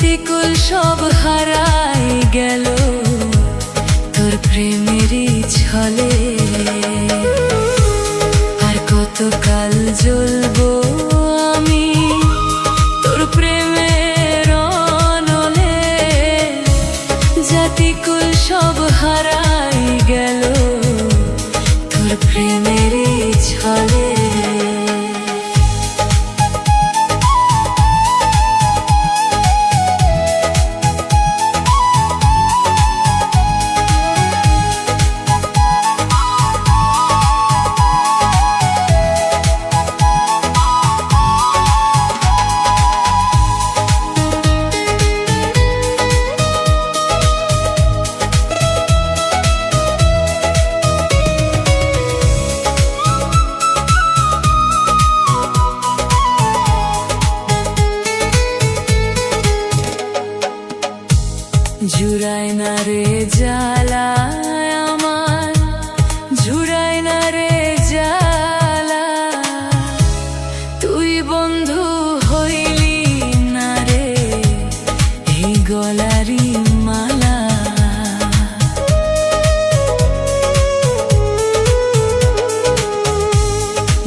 জাতিকুল সব হারাই গেল তোর প্রেমেরই ছলে। আর কতকাল জ্বলবো আমি তোর প্রেমের অনলে। জাতিকুল সব হারাই গেল তোর প্রেমেরই ছলে। জুড়ায় না রে জ্বালা আমার, জুড়ায় না রে জ্বালা। তুই বন্ধু হইলি না রে এই গলারি মালা।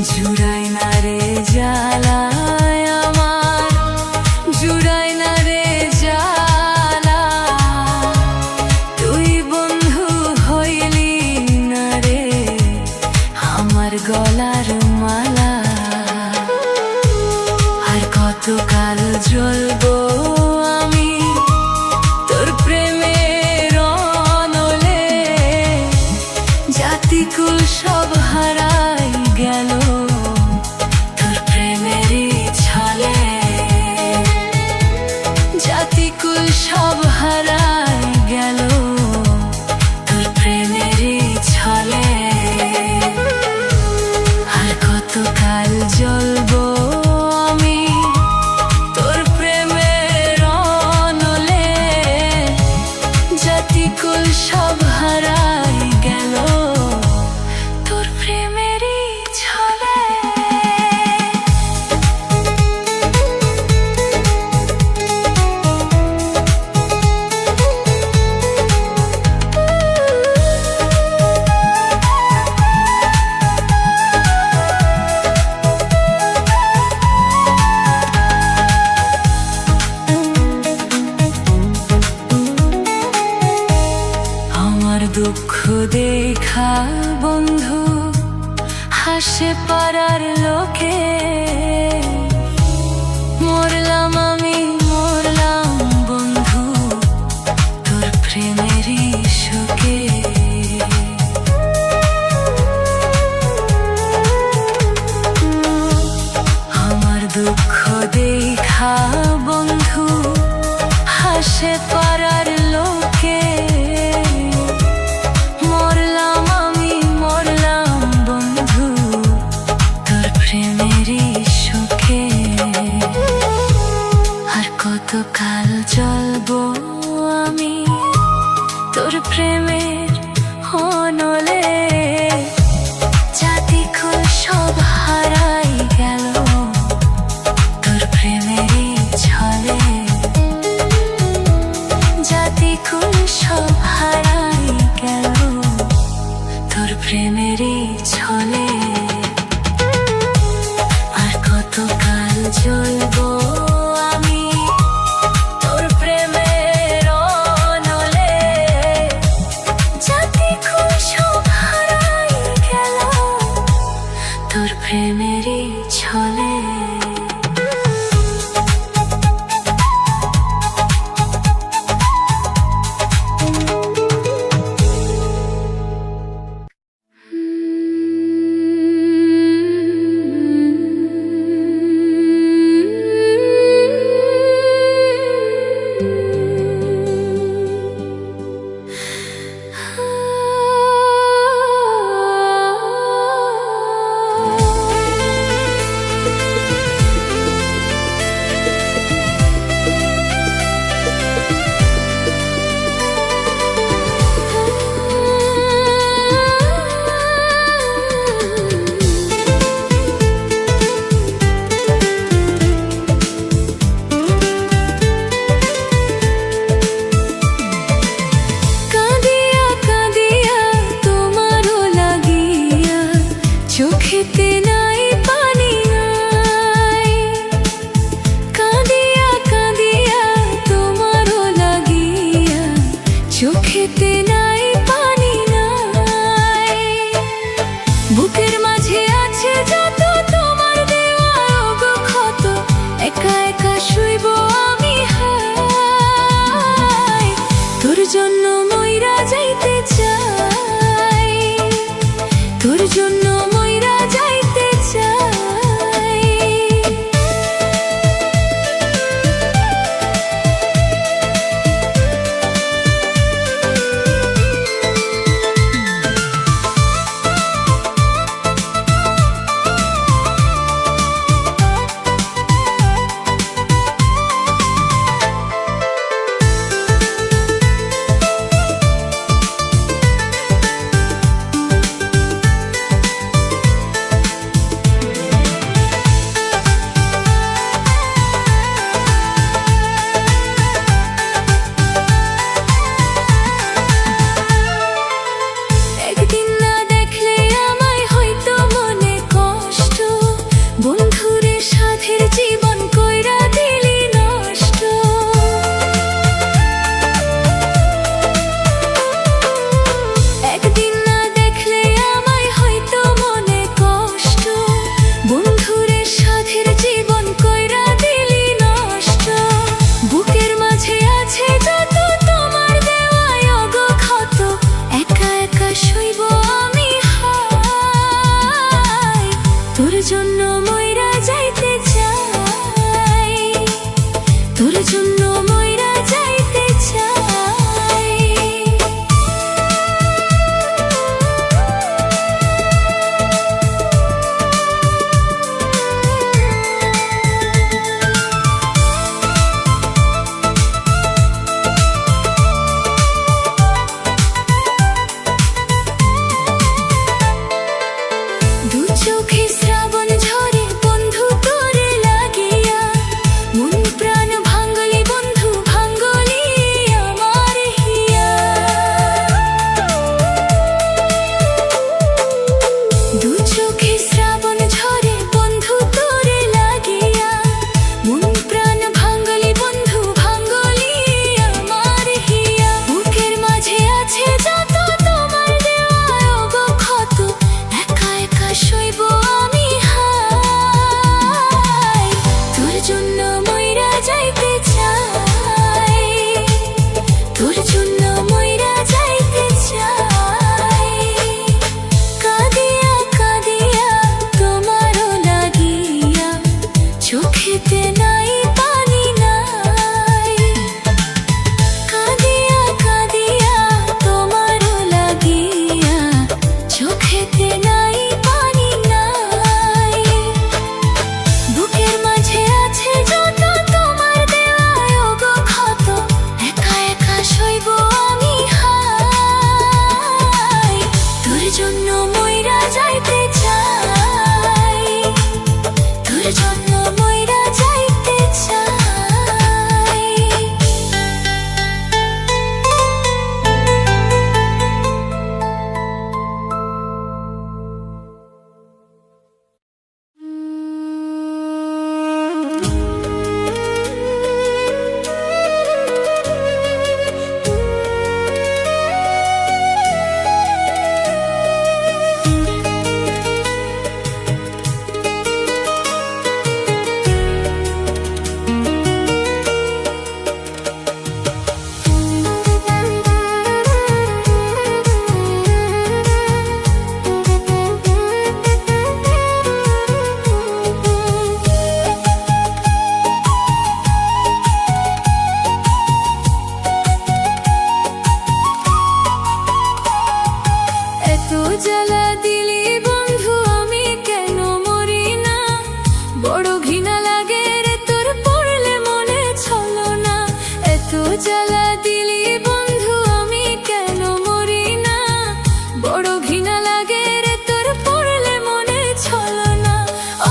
জুড়ায় না রে জ্বালা আমার, জুড়ায় না রে জ্বালা। গলার মালা। আর কতকাল জ্বলবো আমি তোর প্রেমের অনলে। জাতিকুল সব হারাই গেল তোর প্রেমেরই ছলে। জাতিকুল সব হারাই গেল তোর প্রেমেরই ছলে। কতকাল জ্বলবো আমি তোর প্রেমের অনলে। জাতিকুল সব হারাই গেল তোর প্রেমেরই ছলে। দুঃখ দেখা বন্ধু হাসে পাড়ার লোকে। মরলাম আমি মরলাম বন্ধু তোর প্রেমেরই শোকে। আমার দুঃখ দেখা বন্ধু হাসে পাড়ার লোকে। কতকাল জ্বলবো আমি তোর প্রেমের অনলে। জাতিকুল সব হারাই গেল তোর প্রেমেরই ছলে। জাতিকুল সব হারাই গেল তোর প্রেমেরই ছলে। আর কতকাল জ্বলবো জাতিকুল সব জন্য মইরা যাইতে চাই। দু চোখে শ্রাবণ ঝরে বন্ধু তোরে লাগিয়া, মন প্রাণ ভাঙ্গলি বন্ধু ভাঙ্গলি আমার হিয়া। দু চোখে শ্রাবণ ঝরে বন্ধু তোরে লাগিয়া, মন প্রাণ ভাঙ্গলি বন্ধু ভাঙ্গলি আমার হিয়া। বুকের মাঝে আছে যত তোমার দেওয়া ওগো ক্ষত, একা একা সইব আমি হায়। তোর জন্য মইরা যাইতে চাই, তোর জন্য মইরা যাইতে চাই। কাঁদিয়া কাঁদিয়া তোমারও লাগিয়া, চোখেতে নাই পানি নাই। কাঁদিয়া কাঁদিয়া তোমারও লাগিয়া, চোখেতে নাই পানি নাই। বুকের মাঝে আছে যত তোমার দেওয়া ওগো ক্ষত, একা একা সইব আমি হায়। তোর জন্য মইরা যাইতে চাই, তোর জন্য মইরা যাইতে চাই। এত জ্বালা দিলি বন্ধু আমি কেন মরি না, বড় ঘৃণা লাগে রে তোর পড়লে মনে ছলো না। এত জ্বালা দিলি বন্ধু আমি কেন মরি না, বড় ঘৃণা লাগে রে তোর পড়লে মনে ছলো না।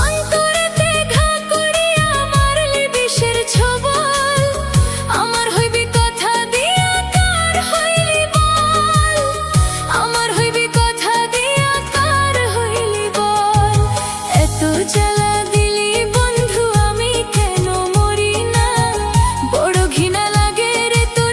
অন্তরেতে ঘা করিয়া মারলি বিষের ছোবল, আমার হইবি কথা দিয়া কার হইলি বল। আমার হইবি কথা দিয়া কার হইলি বল। এত জ্বালা দিলি বন্ধু আমি কেন মরি না, বড় ঘৃণা লাগে রে তোর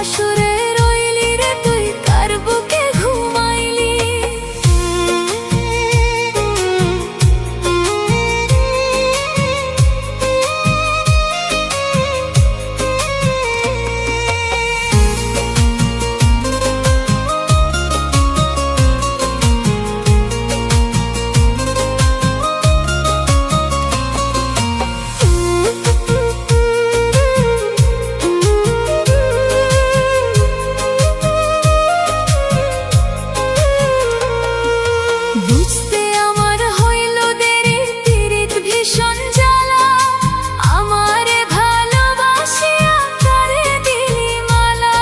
বাসরে রইলি রে তুই কার বুকে ঘুমাইলি। বুঝতে আমার হইল দেরি পীড়িত ভীষণ জ্বালা, আমারে ভালোবাসিয়া কারে দিলি মালা।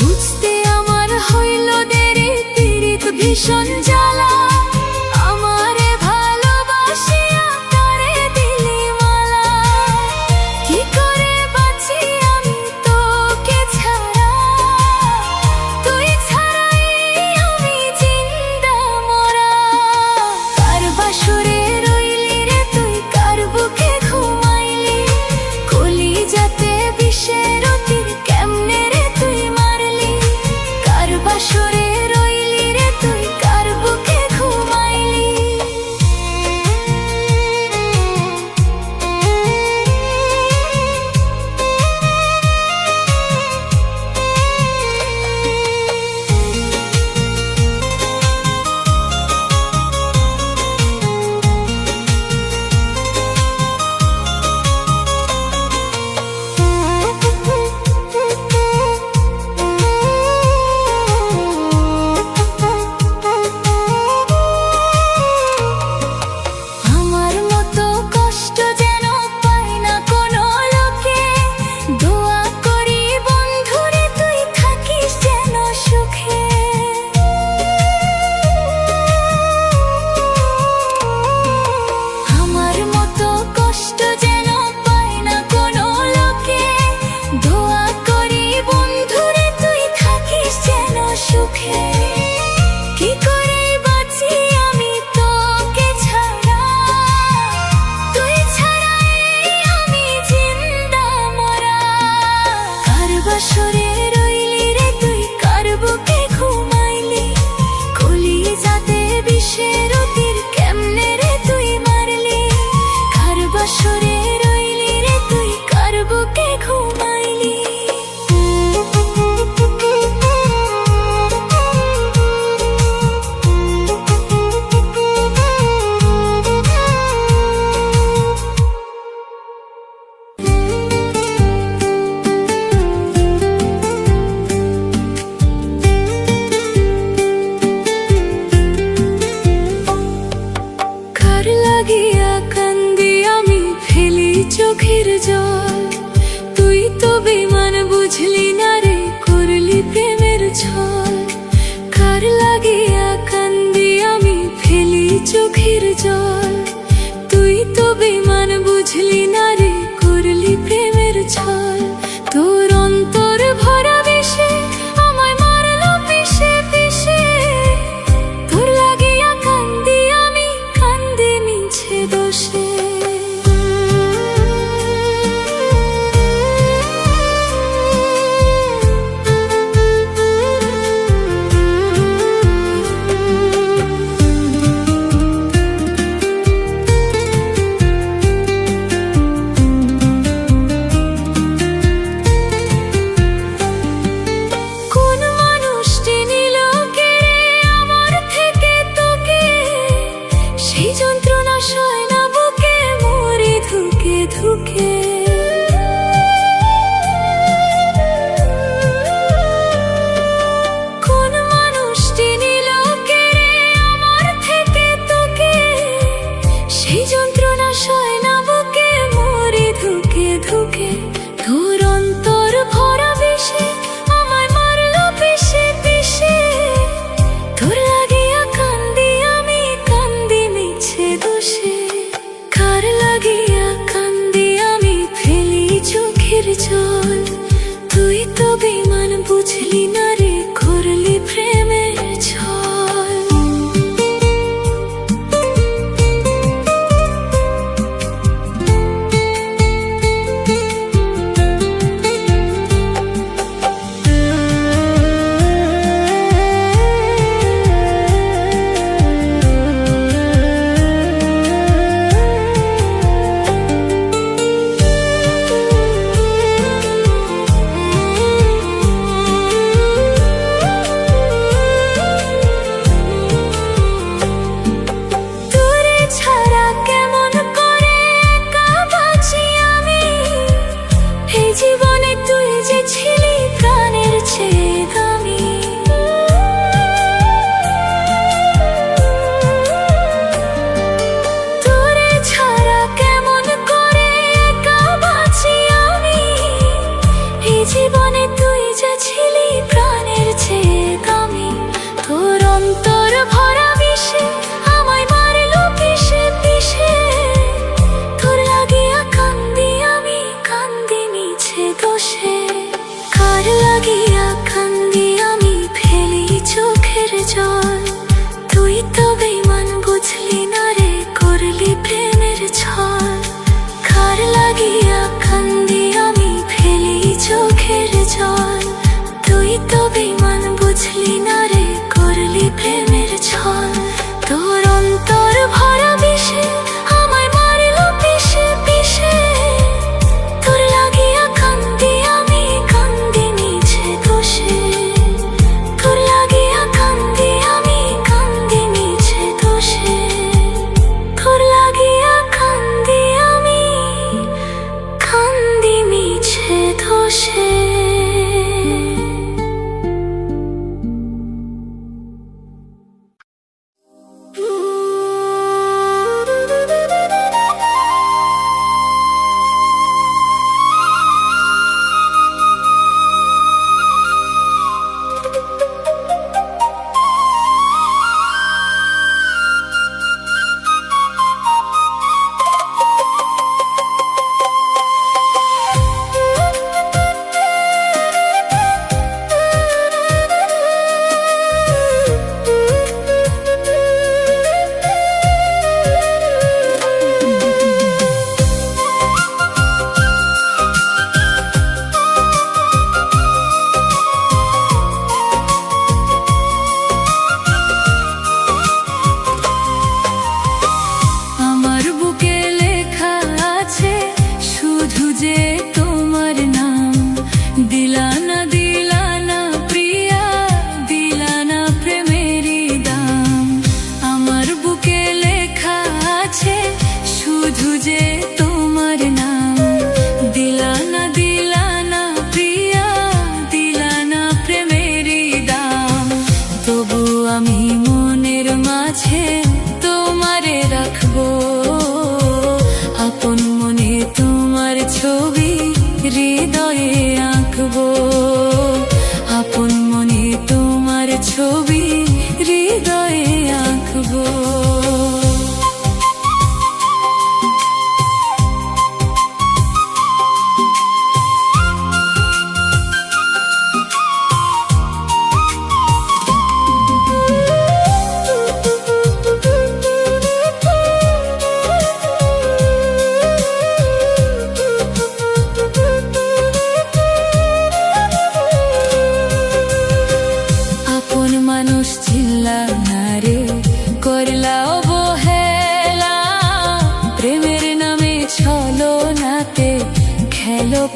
বুঝতে আমার হইল দেরি পীড়িত ভীষণ জ্বালা, আমারে ভালোবাসিয়া কারে দিলি মালা। কি করে বাঁচি আমি তোকে ছাড়া, তুই ছাড়াই আমি জিন্দা মরা। কার বাসরে রইলি রে তুই কার বুকে ঘুমাইলি, কলিজাতে বিষের তীর কেমনে রে তুই মারলি। কার বাসরে রইলি রে তুই কার বুকে ঘুমাইলি। আমার মতো কষ্ট যেন পায় না কোনো লোকে, দোয়া করি বন্ধুরে তুই থাকিস যেন সুখে। আমার মতো কষ্ট যেন পায় না কোনো লোকে, দোয়া করি বন্ধুরে তুই থাকিস যেন সুখে। কি করে বাঁচি আমি তোকে ছাড়া, তুই ছাড়াই আমি জিন্দা মরা। কার বাসরে রইলি রে তুই কার বুকে ঘুমাইলি, কলিজাতে বিষের তীর কেমনে রে তুই মারলি। কার বাসরে রইলি রে তুই কার বুকে ঘুমাইলি। কার লাগিয়া কান্দি আমি ফেলি চোখের জল, তুই তো বেমান বুঝলি না রে করলি প্রেমের ছল। কার লাগিয়া কান্দি আমি ফেলি চোখের জল, তুই তো বেমান বুঝলি না রে করলি প্রেমের ছল। তোর অন্তর ভরা বিষে আমায় মারলো পিষে পিষে, তোর লাগিয়া কান্দি আমি কান্দি মিছে দোষে। বসে।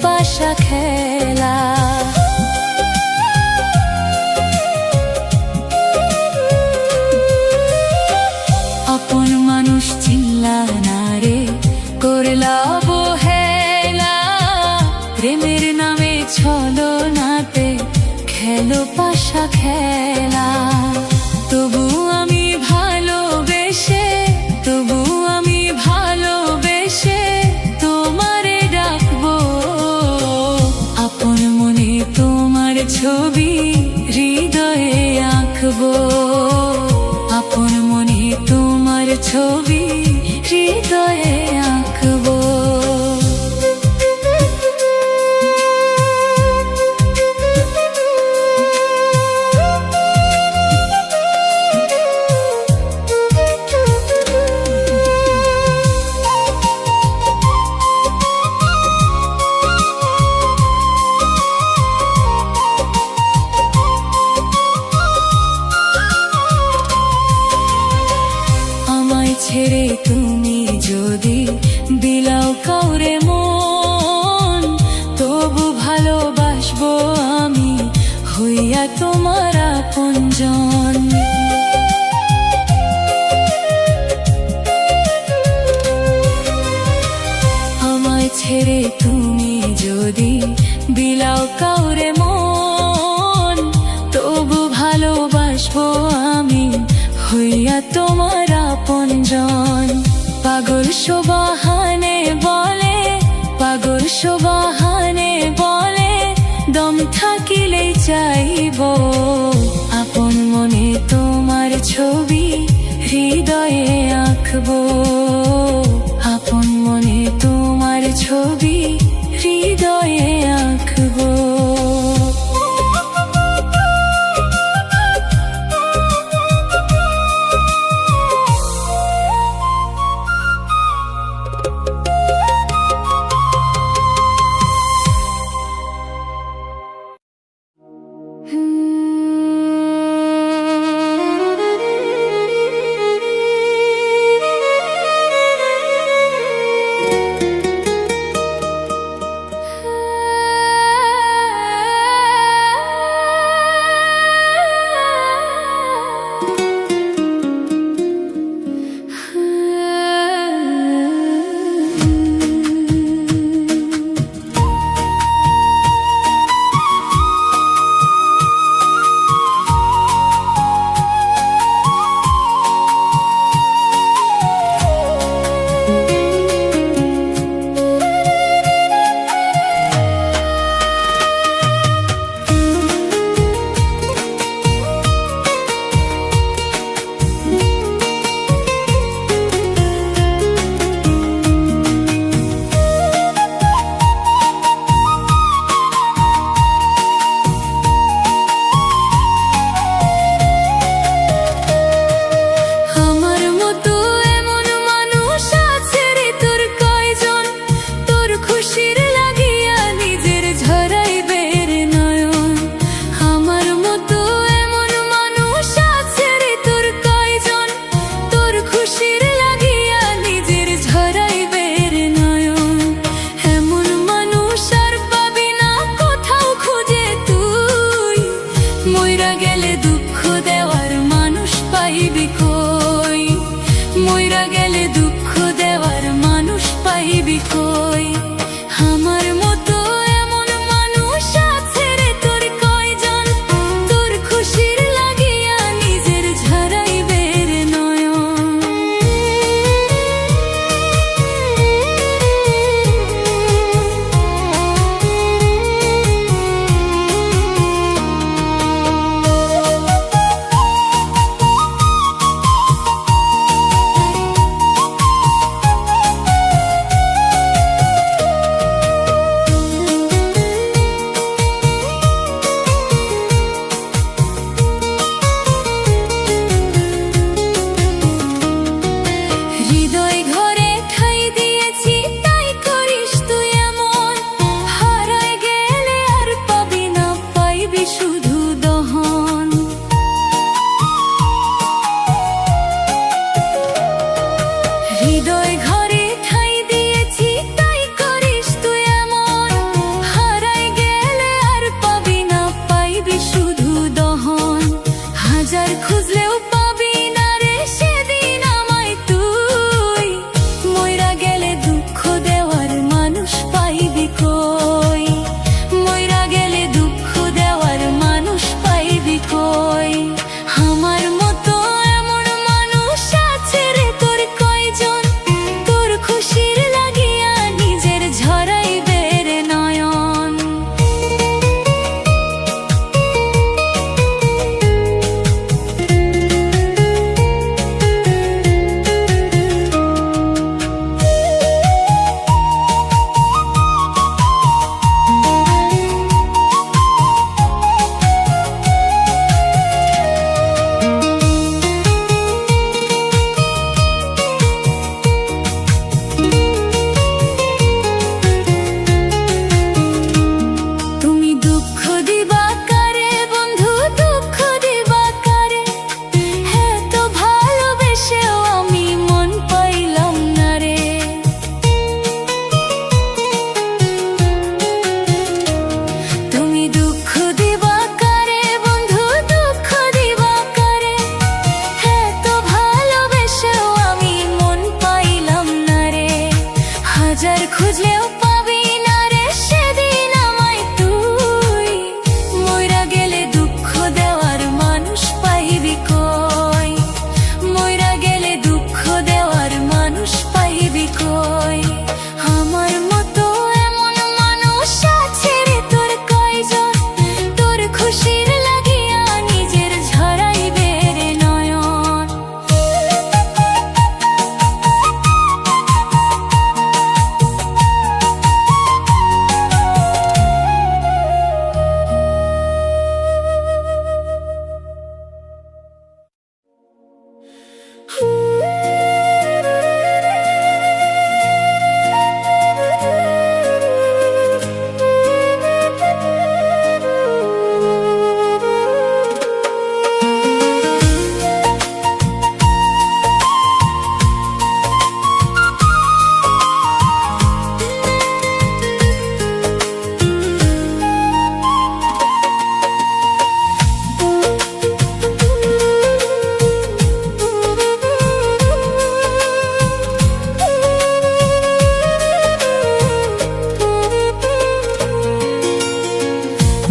পাশা খেলা আপন মানুষ চিনলা না রে, করলা অবহেলা। প্রেমের নামে ছলনাতে খেলো পাশা খেলা। তবু আমি ভালোবেসে, তবু আমি ভালোবেসে তোমারে ডাকবো। আপন মনে তোমার ছবি হৃদয়ে আঁকবো। আপন মনে তোমার ছবি হৃদয়ে আঁকবো। ছেড়ে তুমি যদি বিলাও কাউরে মন, তবু ভালোবাসবো আমি হইয়া তোমার আপনজন। আমায় ছেড়ে তুমি যদি বিলাও কাউরে মন, তবু ভালোবাসবো আমি হইয়া তোমার আপনজন। পাগল শোবাহানে বলে, পাগল শোবাহানে বলে, দম থাকিলেই চাইব। আপন মনে তোমার ছবি হৃদয়ে আঁকবো। আপন মনে তোমার ছবি হৃদয়ে আঁকবো। কই আমার মতো এমন মানুষ আছে রে তোর কয়জন তোর খুশির লাগিয়া নিজের ঝরাইবে রে নয়ন হৃদয় ঘরে ঠাই দিয়েছি তাই করিস তুই এমন হারায় গেলে আর পাবি না পাইবি শুধু দহন হৃদয় ঘরে ঠাই দিয়েছি তাই করিস তুই এমন হারায় গেলে আর পাবি না পাইবি শুধু দহন হাজার খুঁজলেও পাবি না রে সেদিন আমায় তুই মইরা গেলে দুঃখ দেওয়ার মানুষ পাইবি কই মইরা গেলে দুঃখ দেওয়ার মানুষ পাইবি কই আমার মতো এমন মানুষ আছে রে তোর কয়জন তোর খুশির লাগিয়া নিজের ঝরাইবে রে নয়ন তুমি দুঃখ দিবা কারে বন্ধু দুঃখ দিবা কারে হ্যাঁ তো ভালোবেসেও আমি মন পাইলাম না রে তুমি দুঃখ দিবা কারে বন্ধু দুঃখ দিবা কারে হ্যাঁ তো ভালোবেসেও আমি মন পাইলাম না রে হাজার খুঁজলেও পাবি না রে সেদিন আমায় তুই মইরা গেলে দুঃখ দেওয়ার মানুষ পাইবি কই মইরা গেলে দুঃখ দেওয়ার মানুষ পাইবি কই আমার মতো এমন মানুষ আছে রে তোর কয়জন তোর খুশির লাগিয়া নিজের ঝরাইবে রে নয়ন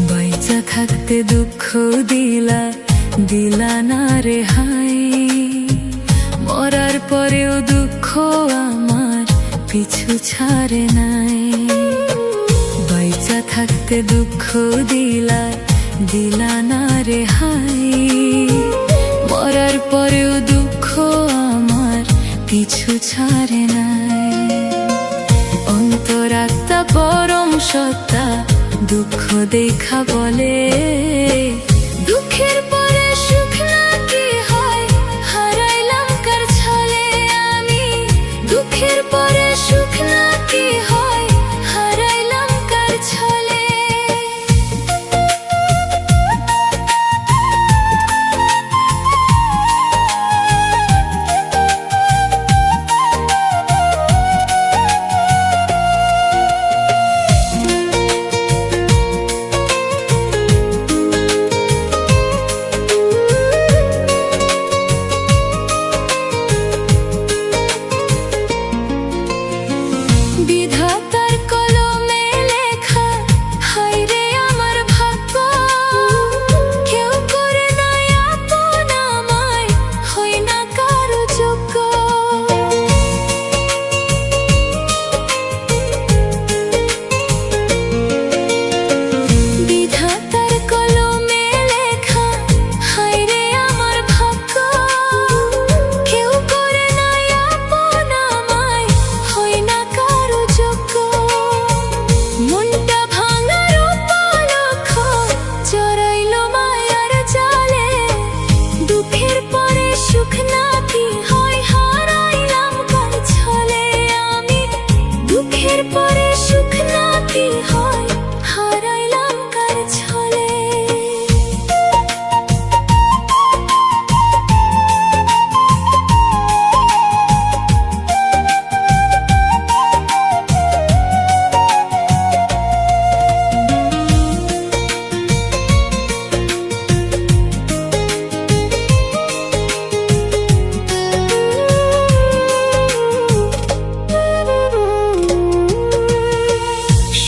বাইচা থাকতে দুঃখ দিলা দিলা না রে হাই মরার পরেও দুঃখ আমার পিছু ছাড়ে নাই বাইচা থাকতে দুঃখ দিলা দিলা না রে হাই মরার পরেও দুঃখ আমার পিছু ছাড়ে নাই অন্তরাত্মা পরম সত্তা দুঃখ দেখা বলে দুঃখের পরে সুখ নাকি হয় হারাইলাম কার ছলে আমি দুঃখের পরে সুখ নাকি হয় হারাইলাম কার ছলে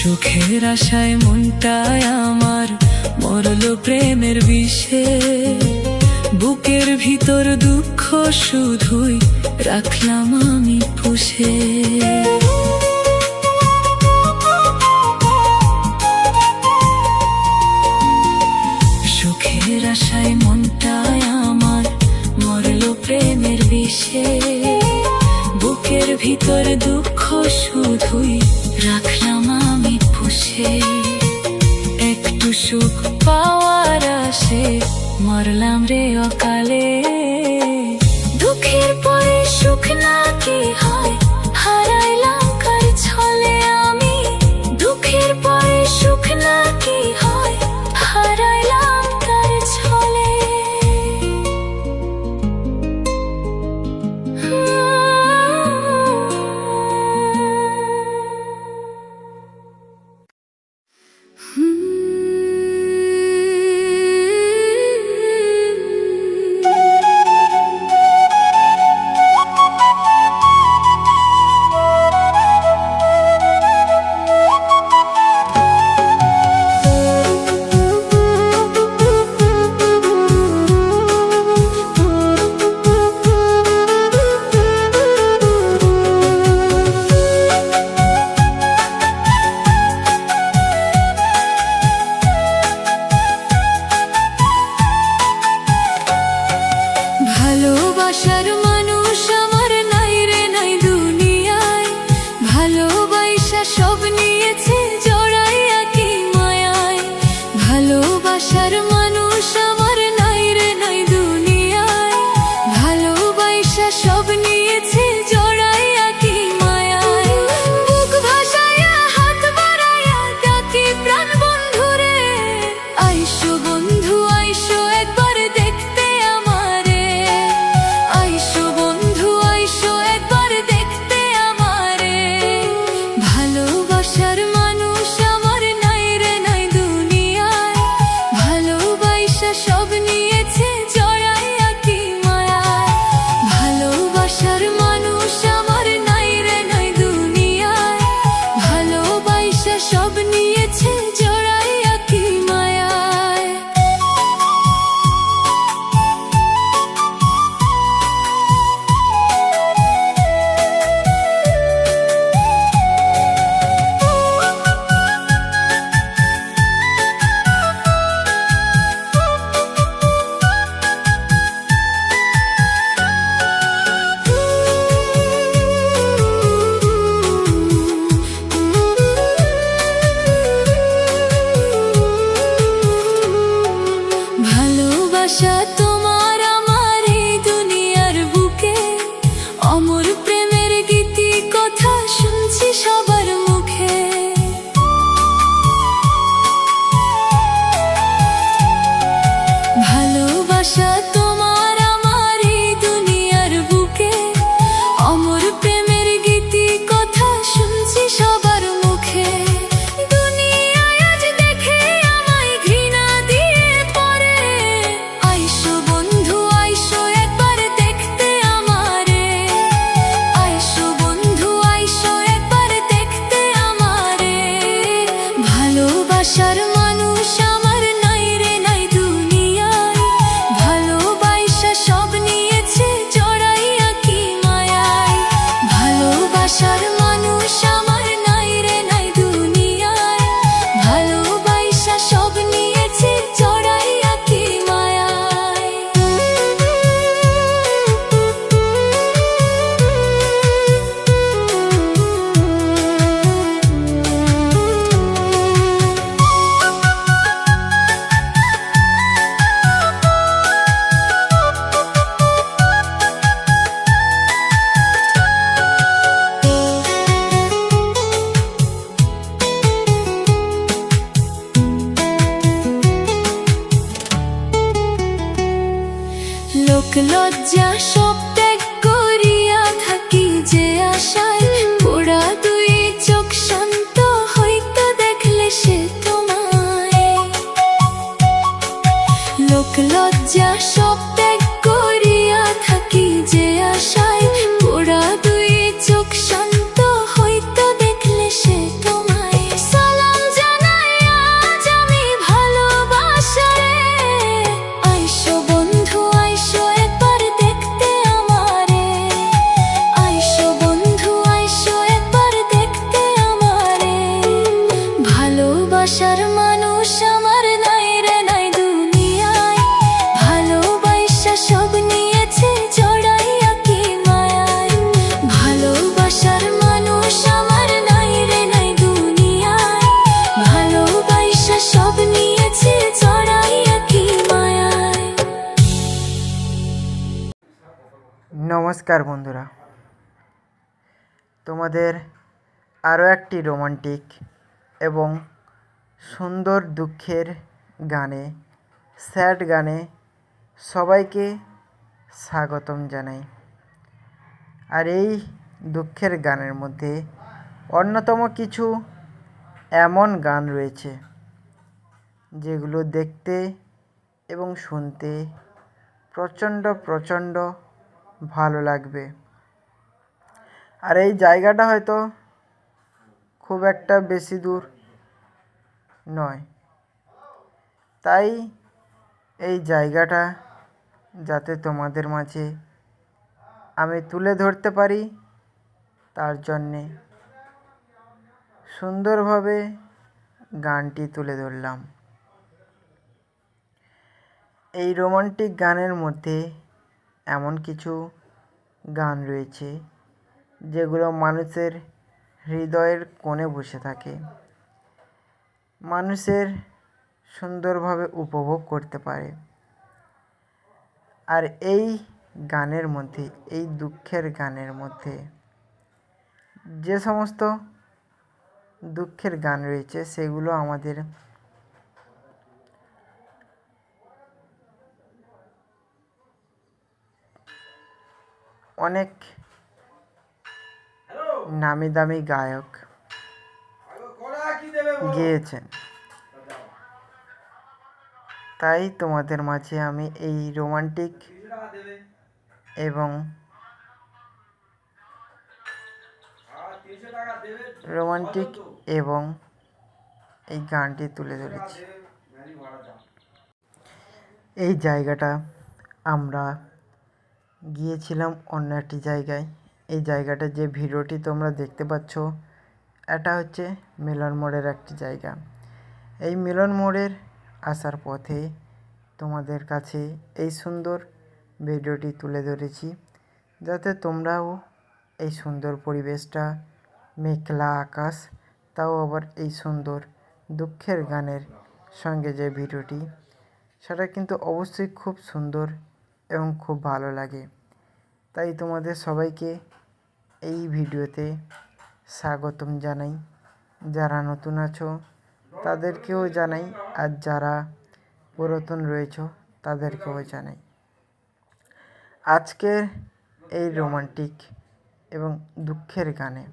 সুখের আশায় মনটায় আমার মরলো প্রেমের বিষে, বুকের ভিতর দুঃখ শুধুই রাখলাম আমি পুষে। সুখের আশায় মনটায় আমার মরলো প্রেমের বিষে, বুকের ভিতর দুঃখ শুধুই রাখলাম আমি পুষে। একটু সুখ পাওয়ার আশে মরলাম রে অকালে, দুঃখের পরে সুখ নাকি হয় হারাইলাম কার ছলে আমি, দুঃখের পরে সুখ নাকি হয় হারাইলাম কার ছলে। ভালোবাসার মানুষ আমার নাই রে নাই দুনিয়ায়, ভালোবাসা সব নিয়েছে জড়াইয়া কি মায়ায়। ভালোবাসার মানুষ আমার নাই রে নাই দুনিয়ায়, ভালোবাসা সব নিয়েছে জড়াইয়া কি মায়ায়। বুক ভাসাইয়া হাত বাড়াইয়া ডাকি প্রাণ বন্ধুরে, আইসো বন্ধু আইসো একবার দেখতে আমারে, আইসো বন্ধু আইসো একবার দেখতে আমারে। ভালোবাসার মানুষ আমার নাই রে নাই দুনিয়ায়, ভালোবাসা সব নিয়েছে জড়াইয়া কি মায়ায়। ভালোবাসার মানুষ আমার নাই রে নাই দুনিয়ায়, ভালোবাসা সব নিয়েছে জড়াইয়া কি মায়ায়। ভালোবাসা তোমার আমার এই দুনিয়ার বুকে, অমর প্রেমের গীতি কথা শুনছি সবার মুখে। ভালোবাসা তোমার আমার এই দুনিয়ার বুকে, অমর প্রেমের গীতি কথা শুনছি সবার মুখে। দুনিয়ায় আজ দেখে আমায় ঘৃণা দিয়ে পড়ে, আইসো বন্ধু আইসো একবার দেখতে আমারে, আইসো বন্ধু আইসো একবার দেখতে আমারে। ভালোবাসার মানুষ আমার নাই রে নাই দুনিয়ায়, ভালোবাসা সব নিয়েছে জড়াইয়া কি মায়ায়। ভালোবাসার মানুষ আমার নাই রে নাই দুনিয়ায়, ভালোবাসা সব নিয়েছে জড়াইয়া কি মায়ায়। লোক লজ্জা সব ত্যাগ করিয়া থাকি যে আশায়, পোড়া দুই চোখ শান্ত হইতো দেখলে সে তোমায়। লোক লজ্জা সব ত্যাগ করিয়া থাকি যে আশায়, পোড়া দুই চোখ শান্ত হইতো দেখলে সে তোমায়। সালাম ভালোবাসার মানুষ আমার নাই রে নাই দুনিয়ায়, ভালোবাসা সব নিয়েছে জড়াইয়া কি মায়ায়। ভালোবাসার মানুষ আমার নাই রে নাই দুনিয়ায়, ভালোবাসা সব নিয়েছে জড়াইয়া কি মায়ায়। নমস্কার বন্ধুরা, তোমাদের আরও একটি রোমান্টিক এবং সুন্দর দুঃখের গানে, স্যাড গানে সবাইকে স্বাগতম জানাই। আর এই দুঃখের গানের মধ্যে অন্যতম কিছু এমন গান রয়েছে যেগুলো দেখতে এবং শুনতে প্রচণ্ড ভালো লাগবে। আর এই জায়গাটা হয়তো খুব একটা বেশি দূর নয়, তাই এই জায়গাটা যাতে তোমাদের মাঝে আমি তুলে ধরতে পারি তার জন্যে সুন্দরভাবে গানটি তুলে ধরলাম। এই রোমান্টিক গানের মধ্যে এমন কিছু গান রয়েছে যেগুলো মানুষের হৃদয়ের কোণে বসে থাকে, মানুষের সুন্দরভাবে উপভোগ করতে পারে। আর এই গানের মধ্যে, এই দুঃখের গানের মধ্যে যে সমস্ত দুঃখের গান রয়েছে সেগুলো আমাদের অনেক নামি দামি গায়ক গেয়েছেন, তাই তোমাদের মাঝে আমি এই রোমান্টিক এবং এই গানটি তুলে ধরেছি। এই জায়গাটা আমরা গিয়েছিলাম অন্য একটি জায়গায়। এই জায়গাটা যে ভিডিওটি তোমরা দেখতে পাচ্ছ এটা হচ্ছে মিলন মোড়ের একটি জায়গা। এই মিলন মোড়ের আসার পথে তোমাদের কাছে এই সুন্দর ভিডিওটি তুলে ধরেছি, যাতে তোমরাও এই সুন্দর পরিবেশটা, মেঘলা আকাশ, তাও আবার এই সুন্দর দুঃখের গানের সঙ্গে যে ভিডিওটি, সেটা কিন্তু অবশ্যই খুব সুন্দর এবং খুব ভালো লাগে। তাই তোমাদের সবাইকে এই ভিডিওতে স্বাগতম জানাই। যারা নতুন আছো তাদেরকেও জানাই, আর যারা পুরাতন রয়েছো তাদেরকেও জানাই। আজকের এই রোমান্টিক এবং দুঃখের গানে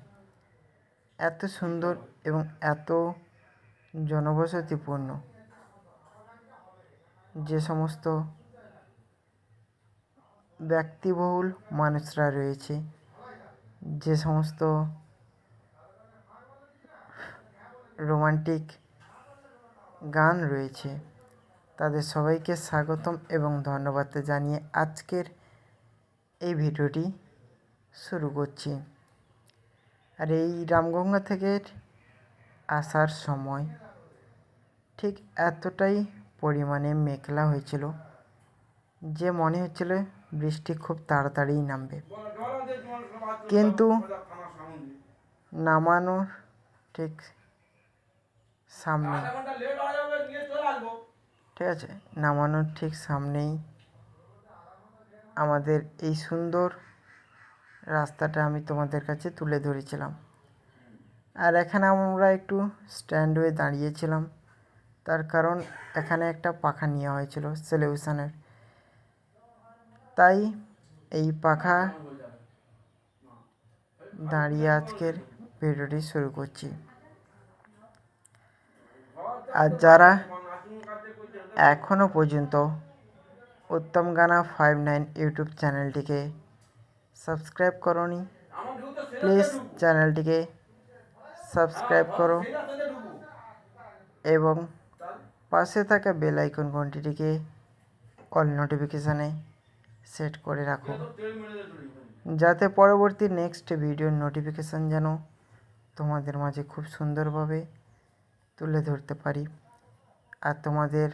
এত সুন্দর এবং এত জনবসতিপূর্ণ যে সমস্ত ব্যক্তিবহুল মানুষরা রয়েছে, যে সমস্ত রোমান্টিক গান রয়েছে, তাদের সবাইকে স্বাগতম এবং ধন্যবাদ জানিয়ে আজকের এই ভিডিওটি শুরু করছি। আর এই রামগঙ্গা থেকে আসার সময় ঠিক এতটাই পরিমাণে মেঘলা হয়েছিল যে মনে হচ্ছিল বৃষ্টি খুব তাড়াতাড়িই নামবে, কিন্তু নামানোর ঠিক সামনে, ঠিক আছে, নামানোর ঠিক সামনেই আমাদের এই সুন্দর রাস্তাটা আমি তোমাদের কাছে তুলে ধরেছিলাম। আর এখানে আমরা একটু স্ট্যান্ড হয়ে দাঁড়িয়েছিলাম, তার কারণ এখানে একটা পাখা নেওয়া হয়েছিল সলিউশনের, তাই এই পাখা দাঁড়িয়ে আজকের ভিডিওটি শুরু করছি। আর যারা এখনও পর্যন্ত উত্তম গানা 59 ইউটিউব চ্যানেলটিকে সাবস্ক্রাইব করোনি, প্লিজ চ্যানেলটিকে সাবস্ক্রাইব করো এবং পাশে থাকা বেল আইকন ঘন্টিটিকে অল নোটিফিকেশানে সেট করে রাখো, যাতে পরবর্তী নেক্সট ভিডিওর নোটিফিকেশান যেন তোমাদের মাঝে খুব সুন্দরভাবে তুলে ধরতে পারি আর তোমাদের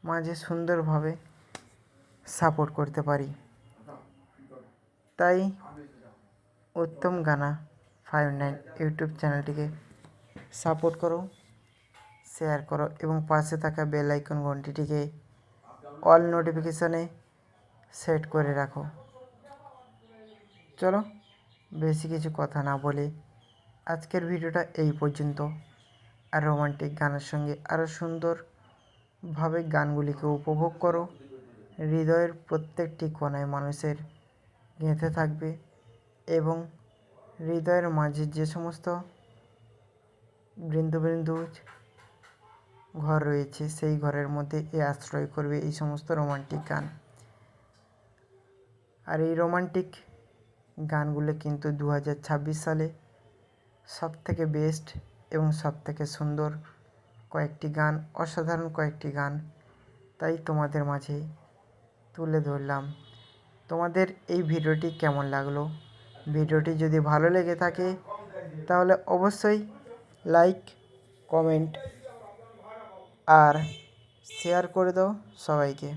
মাঝে সুন্দরভাবে সাপোর্ট করতে পারি। তাই উত্তম গানা 59 ইউটিউব চ্যানেলটিকে সাপোর্ট করো, শেয়ার করো এবং পাশে থাকা বেল আইকন ঘন্টিটিকে অল নোটিফিকেশানে সেট করে রাখো। চলো বেশি কিছু কথা না বলে আজকের ভিডিওটা এই পর্যন্ত। আর রোমান্টিক গানের সঙ্গে আরও সুন্দরভাবে গানগুলিকে উপভোগ করো। হৃদয়ের প্রত্যেকটি কোণায় মানুষের গেঁথে থাকবে এবং হৃদয়ের মাঝে যে সমস্ত বৃন্দু বৃন্দু ঘর রয়েছে সেই ঘরের মধ্যে আশ্রয় করবে এই সমস্ত রোমান্টিক গান। আর এই রোমান্টিক গানগুলো কিন্তু 2026 সালে সবথেকে বেস্ট এবং সবথেকে সুন্দর কয়েকটি গান, অসাধারণ কয়েকটি গান তাই তোমাদের মাঝে তুলে ধরলাম। তোমাদের এই ভিডিওটি কেমন লাগলো? ভিডিওটি যদি ভালো লেগে থাকে তাহলে অবশ্যই লাইক, কমেন্ট আর শেয়ার করে দাও সবাইকে।